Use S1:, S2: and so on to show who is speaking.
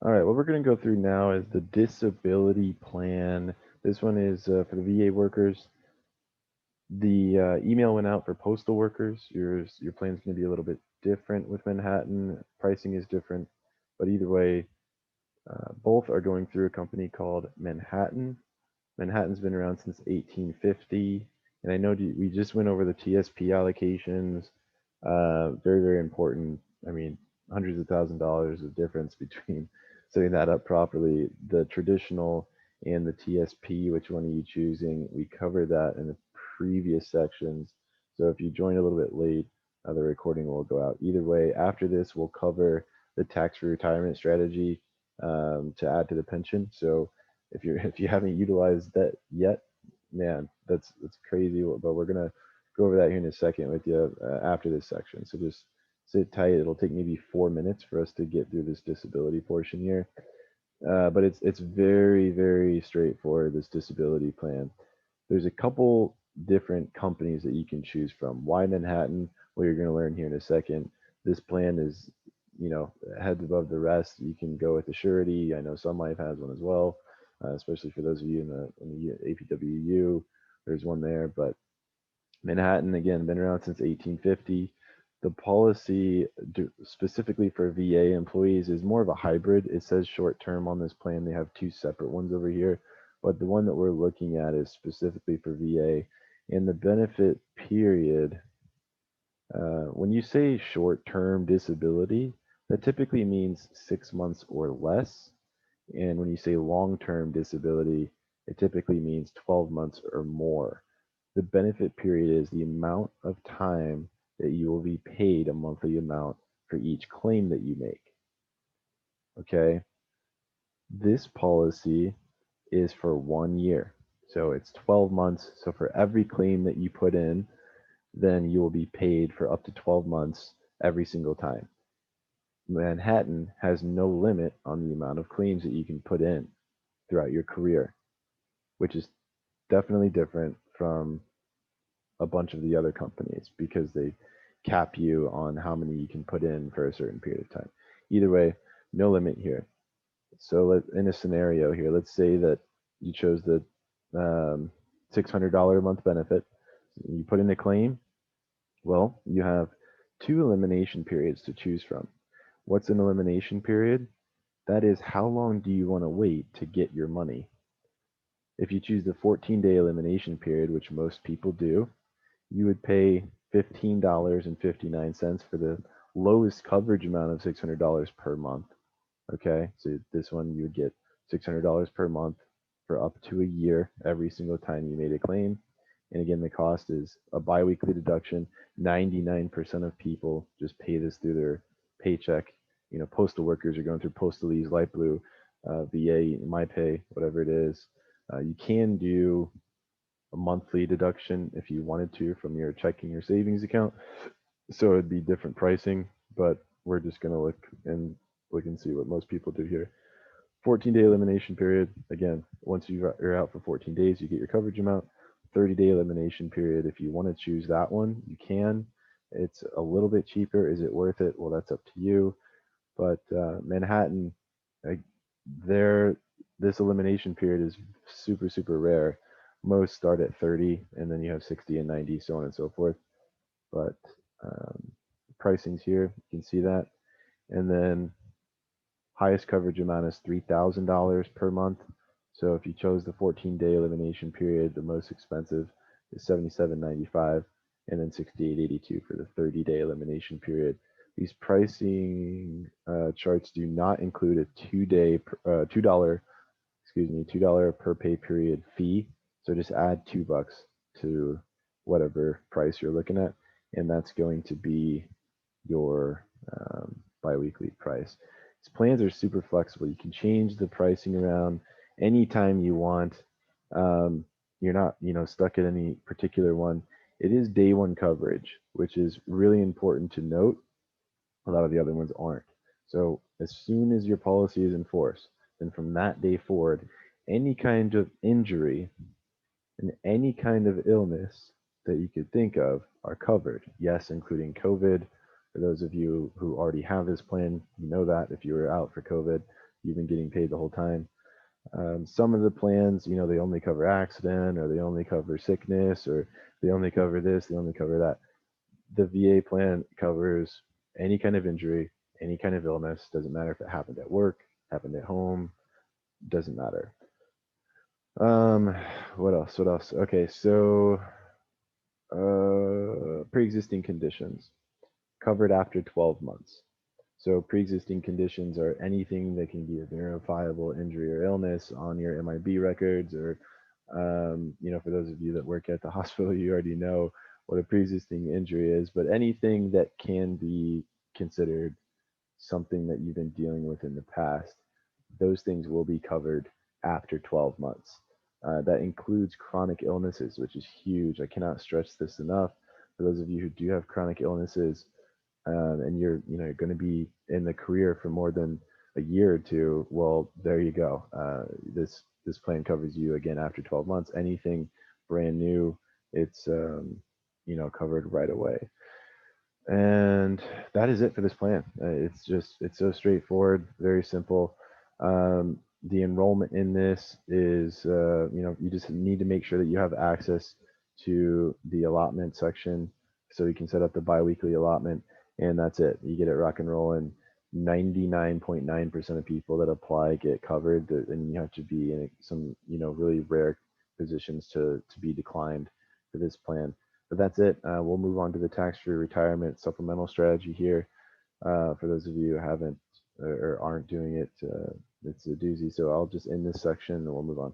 S1: All right, what we're going to go through now is the disability plan. This one is for the VA workers. The email went out for postal workers. Your plan's going to be a little bit different with Manhattan. Pricing is different, but either way, both are going through a company called Manhattan. Manhattan's been around since 1850, and I know we just went over the TSP allocations. Very, very important. I mean, hundreds of $1,000s of difference between setting that up properly. The traditional and the TSP, which one are you choosing? We covered that in the previous sections. So if you join a little bit late, the recording will go out. Either way, after this, we'll cover the tax-free retirement strategy to add to the pension. So if you haven't utilized that yet, man, that's crazy. But we're gonna go over that here in a second with you after this section. So just sit tight. It'll take maybe 4 minutes for us to get through this disability portion here. But it's very, very straightforward, this disability plan. There's a couple different companies that you can choose from. Why Manhattan? Well, you're going to learn here in a second. This plan is, heads above the rest. You can go with the surety. I know Sun Life has one as well, especially for those of you in the APWU. There's one there, but Manhattan, again, been around since 1850. The policy specifically for VA employees is more of a hybrid. It says short term on this plan. They have two separate ones over here, but the one that we're looking at is specifically for VA. And the benefit period, when you say short term disability, that typically means 6 months or less. And when you say long term disability, it typically means 12 months or more. The benefit period is the amount of time that you will be paid a monthly amount for each claim that you make. Okay. This policy is for 1 year. So it's 12 months. So for every claim that you put in, then you will be paid for up to 12 months every single time. Manhattan has no limit on the amount of claims that you can put in throughout your career, which is definitely different from a bunch of the other companies because they cap you on how many you can put in for a certain period of time. Either way, no limit here. So in a scenario here, let's say that you chose the $600 a month benefit. You put in a claim. Well, you have two elimination periods to choose from. What's an elimination period? That is how long do you want to wait to get your money? If you choose the 14-day elimination period, which most people do, you would pay $15.59 for the lowest coverage amount of $600 per month. Okay, so this one you would get $600 per month for up to a year every single time you made a claim. And again, the cost is a biweekly deduction. 99% of people just pay this through their paycheck. Postal workers are going through Postalese, Light Blue, VA, MyPay, whatever it is. You can do a monthly deduction if you wanted to from your checking or savings account. So it'd be different pricing, but we're just going to look and see what most people do here. 14-day elimination period. Again, once you're out for 14 days, you get your coverage amount. 30-day elimination period. If you want to choose that one, you can. It's a little bit cheaper. Is it worth it? Well, that's up to you. But Manhattan, like, there, this elimination period is super, super rare. Most start at 30, and then you have 60 and 90, so on and so forth. But um, pricing's here. You can see that. And then highest coverage amount is $3,000 per month. So if you chose the 14-day elimination period, the most expensive is $77.95, and then $68.82 for the 30-day elimination period. These pricing charts do not include a $2, $2 per pay period fee. So just add $2 to whatever price you're looking at, and that's going to be your biweekly price. These plans are super flexible. You can change the pricing around anytime you want. Um, you're not, stuck at any particular one. It is day one coverage, which is really important to note. A lot of the other ones aren't. So as soon as your policy is in force, then from that day forward, any kind of injury and any kind of illness that you could think of are covered. Yes, including COVID. For those of you who already have this plan, you know that if you were out for COVID. you've been getting paid the whole time. Some of the plans, they only cover accident, or they only cover sickness, or they only cover this, they only cover that. The VA plan covers any kind of injury, any kind of illness. Doesn't matter if it happened at work, happened at home, doesn't matter. Um, what else? What else? Okay, so pre-existing conditions covered after 12 months. So pre-existing conditions are anything that can be a verifiable injury or illness on your MIB records, or for those of you that work at the hospital, you already know what a pre-existing injury is, but anything that can be considered something that you've been dealing with in the past, those things will be covered after 12 months. That includes chronic illnesses, which is huge. I cannot stress this enough. For those of you who do have chronic illnesses, and you're going to be in the career for more than a year or two, well, there you go. This plan covers you again after 12 months. Anything brand new, it's covered right away. And that is it for this plan. It's so straightforward, very simple. The enrollment in this is, you just need to make sure that you have access to the allotment section so you can set up the biweekly allotment, and that's it. You get it rock and rolling. 99.9% of people that apply get covered, and you have to be in some, really rare positions to be declined for this plan. But that's it. We'll move on to the tax-free retirement supplemental strategy here. For those of you who haven't or aren't doing it, it's a doozy. So I'll just end this section and we'll move on.